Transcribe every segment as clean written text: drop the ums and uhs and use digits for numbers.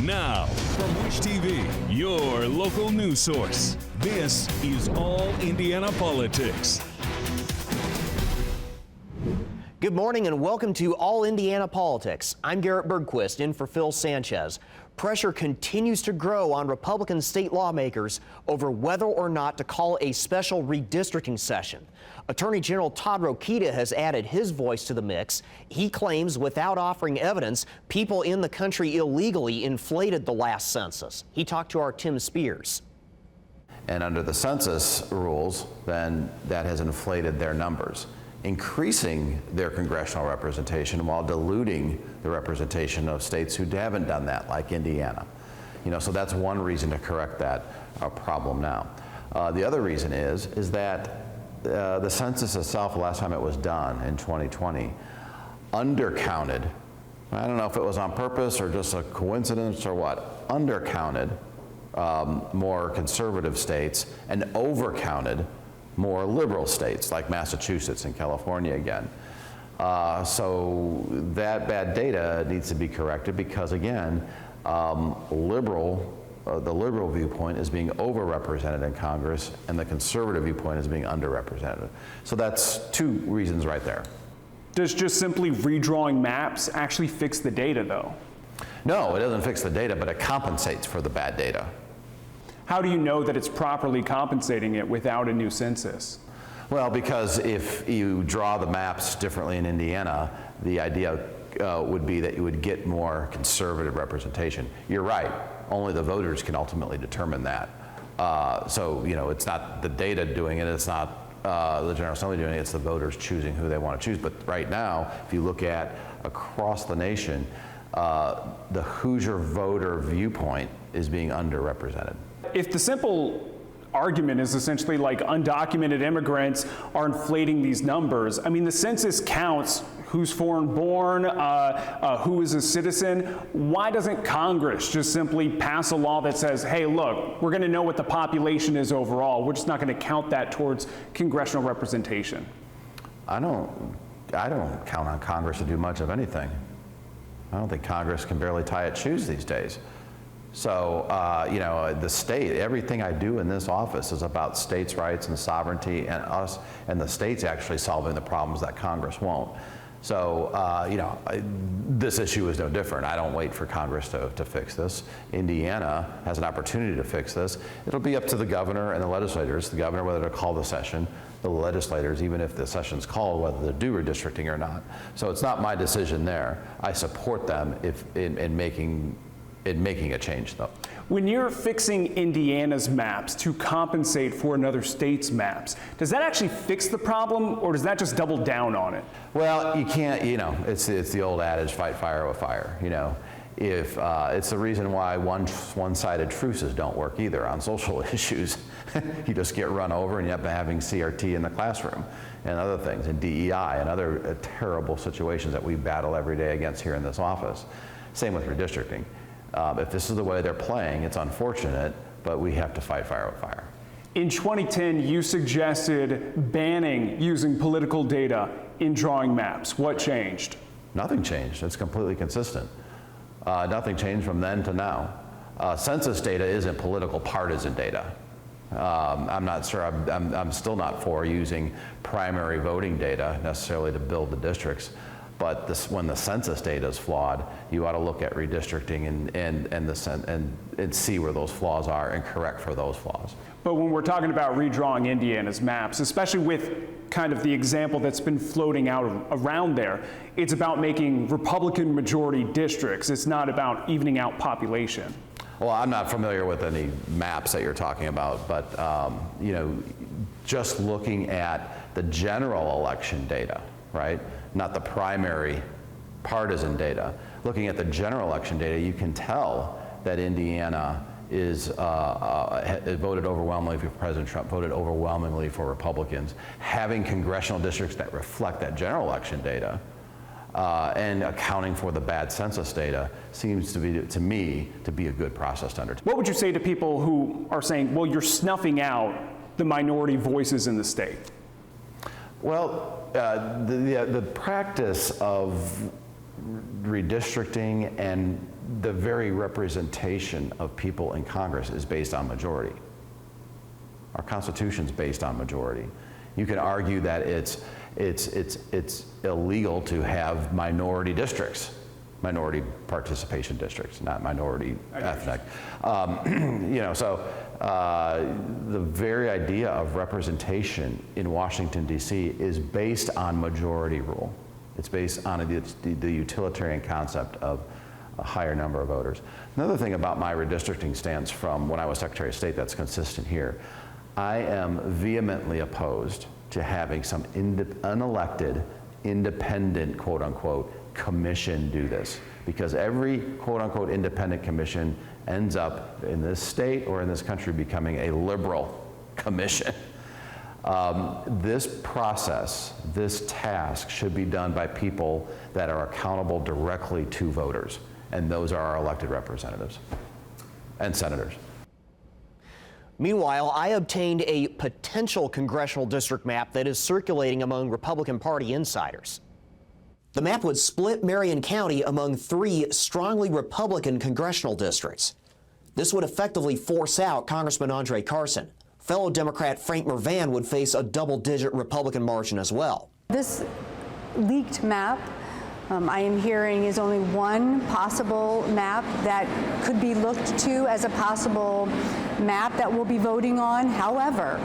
Now, from Wish TV, your local news source, this is All Indiana Politics. Good morning and welcome to All Indiana Politics. I'm Garrett Bergquist in for Phil Sanchez. Pressure continues to grow on Republican state lawmakers over whether or not to call a special redistricting session. Attorney General Todd Rokita has added his voice to the mix. He claims without offering evidence, people in the country illegally inflated the last census. He talked to our Tim Spears. And under the census rules, then that has inflated their numbers, increasing their congressional representation while diluting the representation of states who haven't done that, like Indiana. So that's one reason to correct that problem now. The other reason is that the census itself, the last time it was done in 2020, undercounted. I don't know if it was on purpose or just a coincidence or what, undercounted more conservative states and overcounted more liberal states like Massachusetts and California again. So that bad data needs to be corrected because, again, the liberal viewpoint is being overrepresented in Congress and the conservative viewpoint is being underrepresented. So that's two reasons right there. Does just simply redrawing maps actually fix the data, though? No, it doesn't fix the data, but it compensates for the bad data. How do you know that it's properly compensating it without a new census? Well, because if you draw the maps differently in Indiana, the idea would be that you would get more conservative representation. You're right, only the voters can ultimately determine that. So, it's not the data doing it, it's not the General Assembly doing it, it's the voters choosing who they want to choose. But right now, if you look at across the nation, the Hoosier voter viewpoint is being underrepresented. If the simple argument is essentially like undocumented immigrants are inflating these numbers, I mean, the census counts who's foreign born, who is a citizen. Why doesn't Congress just simply pass a law that says, hey, look, we're going to know what the population is overall. We're just not going to count that towards congressional representation? I don't count on Congress to do much of anything. I don't think Congress can barely tie its shoes these days. So, the state, everything I do in this office is about states' rights and sovereignty and us and the states actually solving the problems that Congress won't. So, this issue is no different. I don't wait for Congress to fix this. Indiana has an opportunity to fix this. It'll be up to the governor and the legislators, the governor whether to call the session, the legislators, even if the session's called, whether to do redistricting or not. So it's not my decision there. I support them in making a change, though. When you're fixing Indiana's maps to compensate for another state's maps, does that actually fix the problem, or does that just double down on it? Well, you can't, it's the old adage, fight fire with fire, If it's the reason why one-sided truces don't work either on social issues. You just get run over and you end up having CRT in the classroom and other things, and DEI and other terrible situations that we battle every day against here in this office. Same with redistricting. If this is the way they're playing, it's unfortunate, but we have to fight fire with fire. In 2010, you suggested banning using political data in drawing maps. What changed? Nothing changed. It's completely consistent. Nothing changed from then to now. Census data isn't political partisan data. I'm not sure, I'm still not for using primary voting data necessarily to build the districts. But when the census data is flawed, you ought to look at redistricting and see where those flaws are and correct for those flaws. But when we're talking about redrawing Indiana's maps, especially with kind of the example that's been floating out around there, it's about making Republican majority districts. It's not about evening out population. Well, I'm not familiar with any maps that you're talking about, but just looking at the general election data, right? Not the primary partisan data. Looking at the general election data, you can tell that Indiana is voted overwhelmingly for President Trump, voted overwhelmingly for Republicans. Having congressional districts that reflect that general election data and accounting for the bad census data seems to me to be a good process to undertake. What would you say to people who are saying, well, you're snuffing out the minority voices in the state? Well, the practice of redistricting and the very representation of people in Congress is based on majority. Our Constitution's based on majority. You can argue that it's illegal to have minority districts, minority participation districts, not minority ethnic. The very idea of representation in Washington, D.C. is based on majority rule. It's based on the utilitarian concept of a higher number of voters. Another thing about my redistricting stance from when I was Secretary of State that's consistent here, I am vehemently opposed to having some unelected, independent, quote unquote, commission do this. Because every quote unquote independent commission ends up in this state or in this country becoming a liberal commission. This process, this task should be done by people that are accountable directly to voters. And those are our elected representatives and senators. Meanwhile, I obtained a potential congressional district map that is circulating among Republican Party insiders. The map would split Marion County among 3 strongly Republican congressional districts. This would effectively force out Congressman Andre Carson. Fellow Democrat Frank Mervan would face a double-digit Republican margin as well. This leaked map, I am hearing, is only one possible map that could be looked to as a possible map that we'll be voting on. However,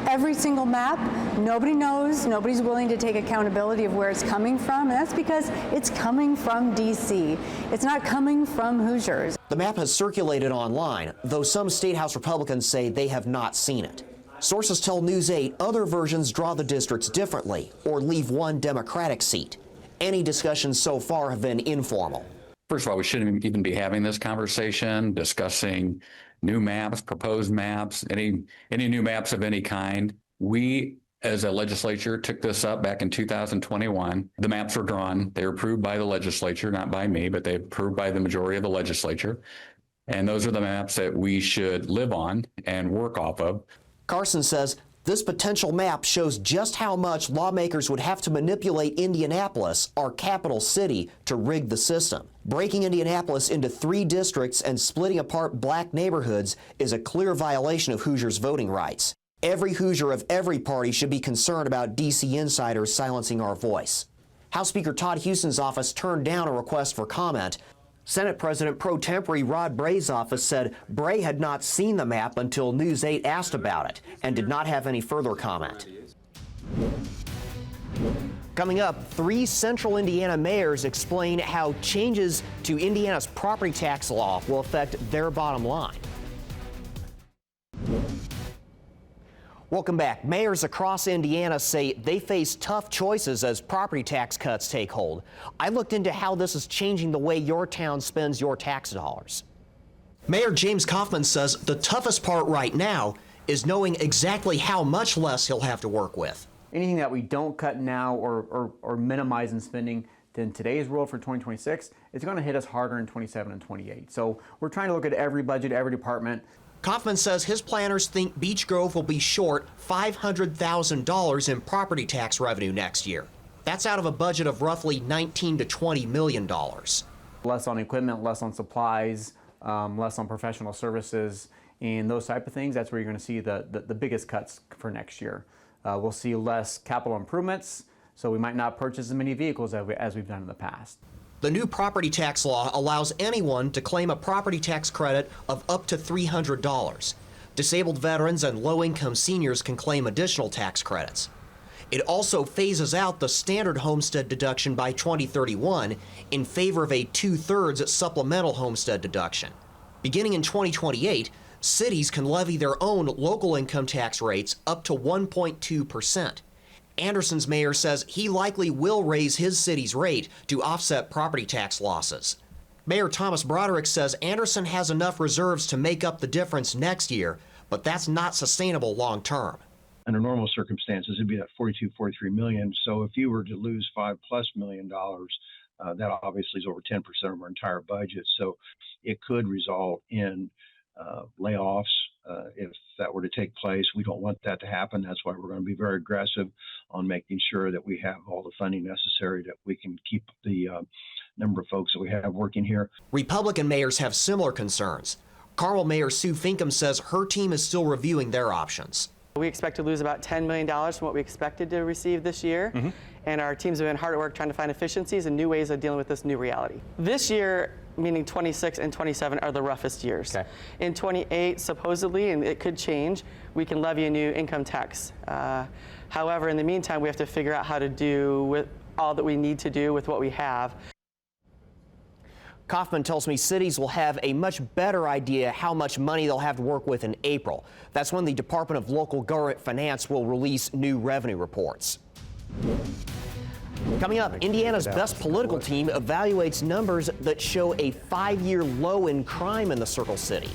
every single map, nobody knows, nobody's willing to take accountability of where it's coming from, and that's because it's coming from D.C. It's not coming from Hoosiers. The map has circulated online, though some State House Republicans say they have not seen it. Sources tell News 8 other versions draw the districts differently or leave one Democratic seat. Any discussions so far have been informal. First of all, we shouldn't even be having this conversation, discussing new maps, proposed maps, any new maps of any kind. We, as a legislature, took this up back in 2021. The maps were drawn. They were approved by the legislature, not by me, but they were approved by the majority of the legislature. And those are the maps that we should live on and work off of. Carson says this potential map shows just how much lawmakers would have to manipulate Indianapolis, our capital city, to rig the system. Breaking Indianapolis into 3 districts and splitting apart black neighborhoods is a clear violation of Hoosiers' voting rights. Every Hoosier of every party should be concerned about D.C. insiders silencing our voice. House Speaker Todd Huston's office turned down a request for comment. Senate President pro tempore Rod Bray's office said Bray had not seen the map until News 8 asked about it and did not have any further comment. Coming up, 3 central Indiana mayors explain how changes to Indiana's property tax law will affect their bottom line. Welcome back. Mayors across Indiana say they face tough choices as property tax cuts take hold. I looked into how this is changing the way your town spends your tax dollars. Mayor James Kaufman says the toughest part right now is knowing exactly how much less he'll have to work with. Anything that we don't cut now or minimize in spending than today's rule for 2026, it's going to hit us harder in 27 and 28. So we're trying to look at every budget, every department. Kaufman says his planners think Beech Grove will be short $500,000 in property tax revenue next year. That's out of a budget of roughly $19 to $20 million. Less on equipment, less on supplies, less on professional services, and those type of things. That's where you're going to see the biggest cuts for next year. We'll see less capital improvements, so we might not purchase as many vehicles as we've done in the past. The new property tax law allows anyone to claim a property tax credit of up to $300. Disabled veterans and low-income seniors can claim additional tax credits. It also phases out the standard homestead deduction by 2031 in favor of a 2/3 supplemental homestead deduction. Beginning in 2028, cities can levy their own local income tax rates up to 1.2%. Anderson's mayor says he likely will raise his city's rate to offset property tax losses. Mayor Thomas Broderick says Anderson has enough reserves to make up the difference next year, but that's not sustainable long term. Under normal circumstances, it'd be at 43 million. So if you were to lose $5+ million, that obviously is over 10% of our entire budget. So it could result in layoffs, if that were to take place. We don't want that to happen. That's why we're going to be very aggressive on making sure that we have all the funding necessary that we can keep the number of folks that we have working here. Republican mayors have similar concerns. Carmel Mayor Sue Finkham says her team is still reviewing their options. We expect to lose about $10 million from what we expected to receive this year. And our teams have been hard at work trying to find efficiencies and new ways of dealing with this new reality. This year, meaning 26 and 27, are the roughest years. Okay. In 28, supposedly, and it could change, we can levy a new income tax. However, in the meantime, we have to figure out how to do with all that we need to do with what we have. Kaufman tells me cities will have a much better idea how much money they'll have to work with in April. That's when the Department of Local Government Finance will release new revenue reports. Coming up, Indiana's best political team evaluates numbers that show a 5-year low in crime in the Circle City.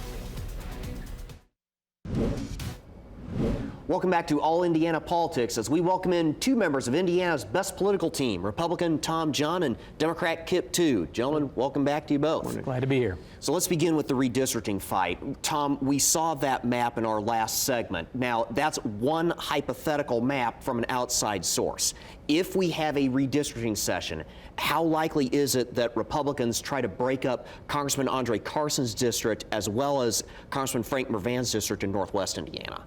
Welcome back to All Indiana Politics as we welcome in two members of Indiana's best political team, Republican Tom John and Democrat Kip Tu. Gentlemen, welcome back to you both. Glad to be here. So let's begin with the redistricting fight. Tom, we saw that map in our last segment. Now, that's one hypothetical map from an outside source. If we have a redistricting session, how likely is it that Republicans try to break up Congressman Andre Carson's district as well as Congressman Frank Mervan's district in Northwest Indiana?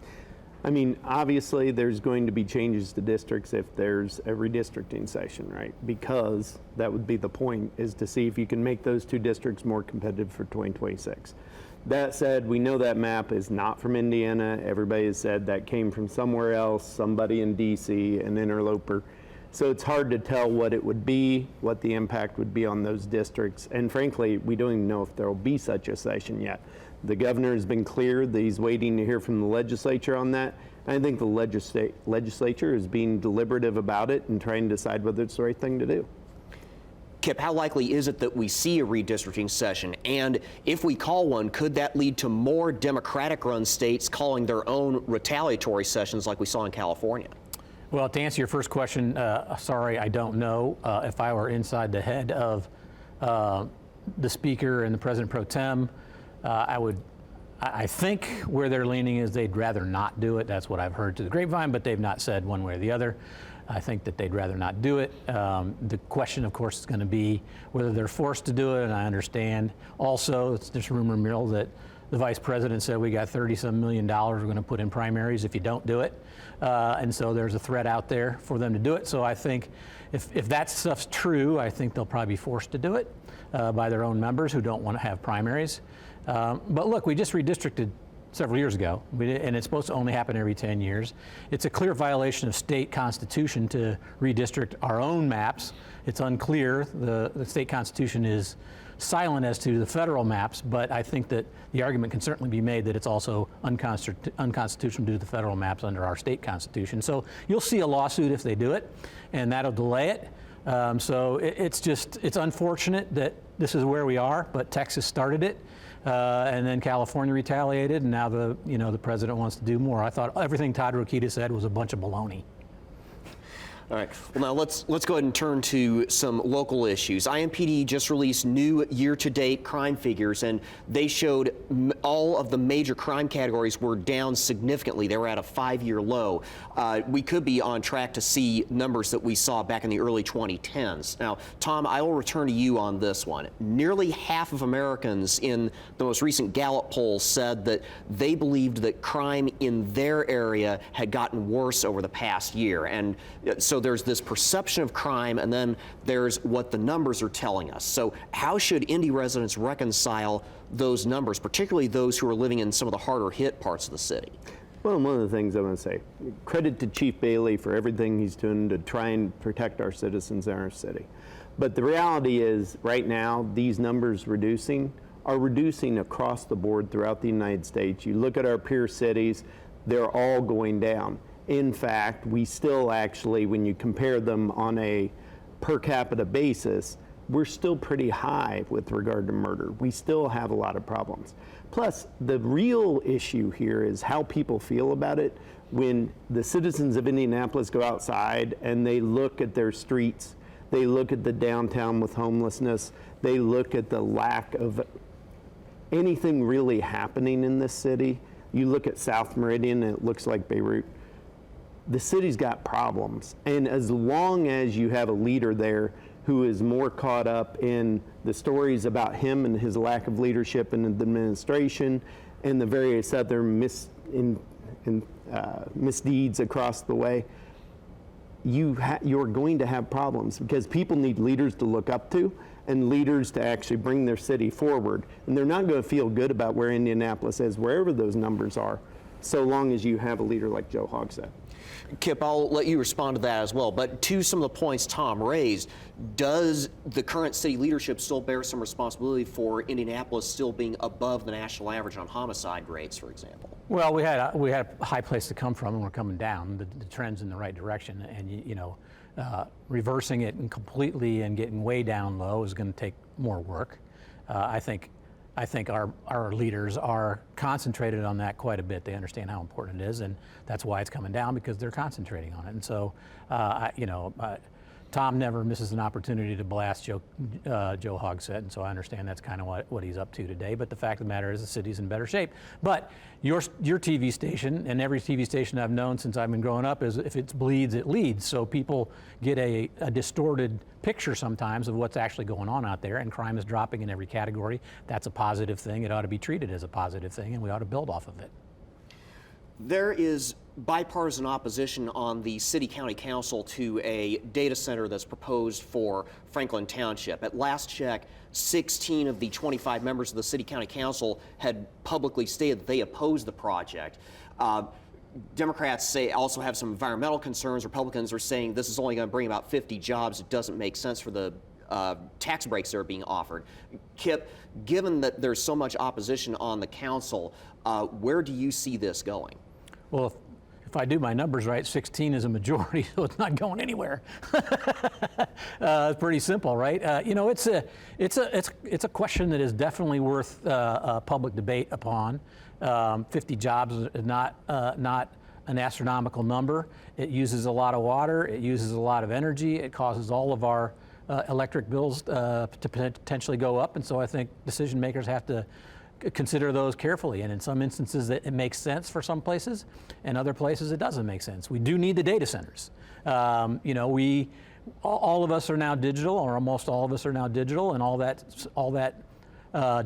I mean, obviously, there's going to be changes to districts if there's a redistricting session, right? Because that would be the point, is to see if you can make those two districts more competitive for 2026. That said, we know that map is not from Indiana. Everybody has said that came from somewhere else, somebody in D.C., an interloper. So it's hard to tell what it would be, what the impact would be on those districts. And frankly, we don't even know if there will be such a session yet. The governor has been clear that he's waiting to hear from the legislature on that. I think the legislature is being deliberative about it and trying to decide whether it's the right thing to do. Kip, how likely is it that we see a redistricting session? And if we call one, could that lead to more Democratic-run states calling their own retaliatory sessions like we saw in California? Well, to answer your first question, sorry, I don't know. If I were inside the head of the Speaker and the President Pro Tem, I think where they're leaning is they'd rather not do it. That's what I've heard to the grapevine, but they've not said one way or the other. I think that they'd rather not do it. The question, of course, is going to be whether they're forced to do it, and I understand. Also, it's this rumor mill that the Vice President said we got $30-some million we're going to put in primaries if you don't do it. And so there's a threat out there for them to do it. So I think if that stuff's true, I think they'll probably be forced to do it by their own members who don't want to have primaries. But look, we just redistricted several years ago, and it's supposed to only happen every 10 years. It's a clear violation of state constitution to redistrict our own maps. It's unclear. The state constitution is silent as to the federal maps, but I think that the argument can certainly be made that it's also unconstitutional to do the federal maps under our state constitution. So you'll see a lawsuit if they do it, and that'll delay it. So it's unfortunate that this is where we are, but Texas started it. And then California retaliated, and now the president wants to do more. I thought everything Todd Rokita said was a bunch of baloney. All right. Well, now let's go ahead and turn to some local issues. IMPD just released new year-to-date crime figures, and they showed all of the major crime categories were down significantly. They were at a 5-year low. We could be on track to see numbers that we saw back in the early 2010s. Now, Tom, I will return to you on this one. Nearly half of Americans in the most recent Gallup poll said that they believed that crime in their area had gotten worse over the past year, and so there's this perception of crime, and then there's what the numbers are telling us. So how should Indy residents reconcile those numbers, particularly those who are living in some of the harder hit parts of the city? Well, one of the things I want to say, credit to Chief Bailey for everything he's doing to try and protect our citizens in our city. But the reality is, right now, these numbers are reducing across the board throughout the United States. You look at our peer cities, they're all going down. In fact, we still actually, when you compare them on a per capita basis, we're still pretty high with regard to murder. We still have a lot of problems. Plus, the real issue here is how people feel about it when the citizens of Indianapolis go outside and they look at their streets, they look at the downtown with homelessness, they look at the lack of anything really happening in this city. You look at South Meridian, and it looks like Beirut. The city's got problems. And as long as you have a leader there who is more caught up in the stories about him and his lack of leadership in the administration and the various other misdeeds across the way, you're going to have problems, because people need leaders to look up to and leaders to actually bring their city forward. And they're not going to feel good about where Indianapolis is, wherever those numbers are, so long as you have a leader like Joe Hogsett. Kip, I'll let you respond to that as well. But to some of the points Tom raised, does the current city leadership still bear some responsibility for Indianapolis still being above the national average on homicide rates, for example? Well, we had a high place to come from, and we're coming down. The trend's in the right direction, and reversing it and completely and getting way down low is going to take more work. I think our leaders are concentrated on that quite a bit. They understand how important it is, and that's why it's coming down, because they're concentrating on it. And so, Tom never misses an opportunity to blast Joe Hogsett, and so I understand that's kind of what he's up to today. But the fact of the matter is the city's in better shape. But your TV station, and every TV station I've known since I've been growing up, is if it bleeds, it leads. So people get a distorted picture sometimes of what's actually going on out there, and crime is dropping in every category. That's a positive thing. It ought to be treated as a positive thing, and we ought to build off of it. There is bipartisan opposition on the City-County Council to a data center that's proposed for Franklin Township. At last check, 16 of the 25 members of the City-County Council had publicly stated that they oppose the project. Democrats also have some environmental concerns. Republicans are saying this is only going to bring about 50 jobs. It doesn't make sense for the tax breaks that are being offered. Kip, given that there's so much opposition on the council, where do you see this going? Well, if I do my numbers right, 16 is a majority, so it's not going anywhere. It's pretty simple, right? It's a question that is definitely worth public debate upon. 50 jobs is not an astronomical number. It uses a lot of water. It uses a lot of energy. It causes all of our electric bills to potentially go up, and so I think decision makers have to consider those carefully. And in some instances it makes sense for some places, and other places it doesn't make sense. We do need the data centers. All of us are now digital, or almost all of us are now digital, and all that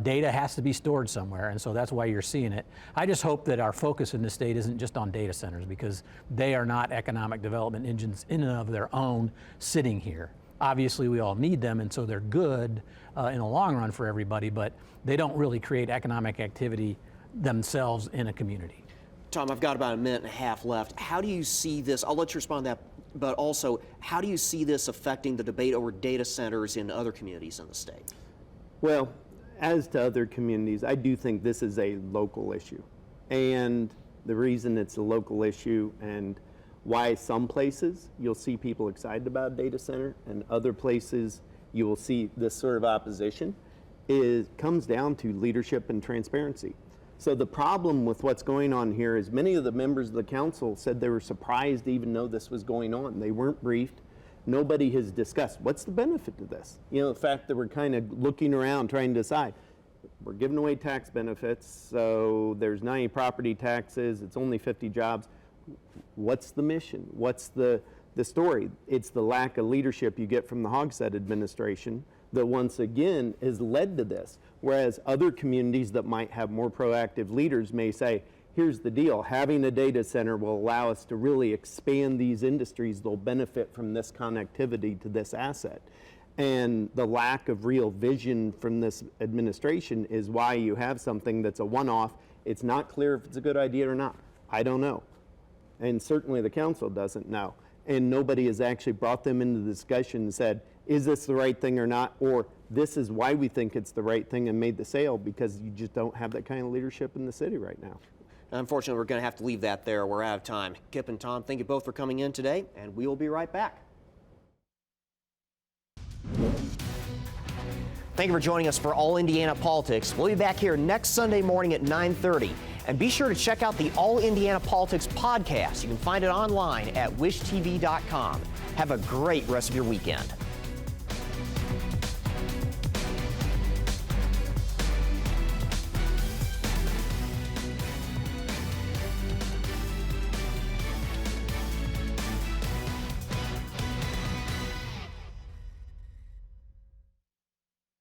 data has to be stored somewhere, and so that's why you're seeing it. I just hope that our focus in the state isn't just on data centers, because they are not economic development engines in and of their own sitting here. Obviously, we all need them, and so they're good in the long run for everybody, but they don't really create economic activity themselves in a community. Tom, I've got about a minute and a half left. How do you see this? I'll let you respond to that, but also, how do you see this affecting the debate over data centers in other communities in the state? Well, as to other communities, I do think this is a local issue. And the reason it's a local issue and why some places you'll see people excited about a data center and other places you will see this sort of opposition comes down to leadership and transparency. So the problem with what's going on here is many of the members of the council said they were surprised to even know this was going on. They weren't briefed. Nobody has discussed what's the benefit to this. The fact that we're kind of looking around trying to decide. We're giving away tax benefits, so there's 90 property taxes, it's only 50 jobs. What's the mission? What's the story? It's the lack of leadership you get from the Hogsett administration that once again has led to this. Whereas other communities that might have more proactive leaders may say, here's the deal, having a data center will allow us to really expand these industries. They'll benefit from this connectivity to this asset. And the lack of real vision from this administration is why you have something that's a one-off. It's not clear if it's a good idea or not. I don't know. And certainly the council doesn't know. And nobody has actually brought them into the discussion and said, is this the right thing or not? Or this is why we think it's the right thing, and made the sale, because you just don't have that kind of leadership in the city right now. Unfortunately, we're going to have to leave that there. We're out of time. Kip and Tom, thank you both for coming in today, and we will be right back. Thank you for joining us for All Indiana Politics. We'll be back here next Sunday morning at 9:30. And be sure to check out the All Indiana Politics podcast. You can find it online at wishtv.com. Have a great rest of your weekend.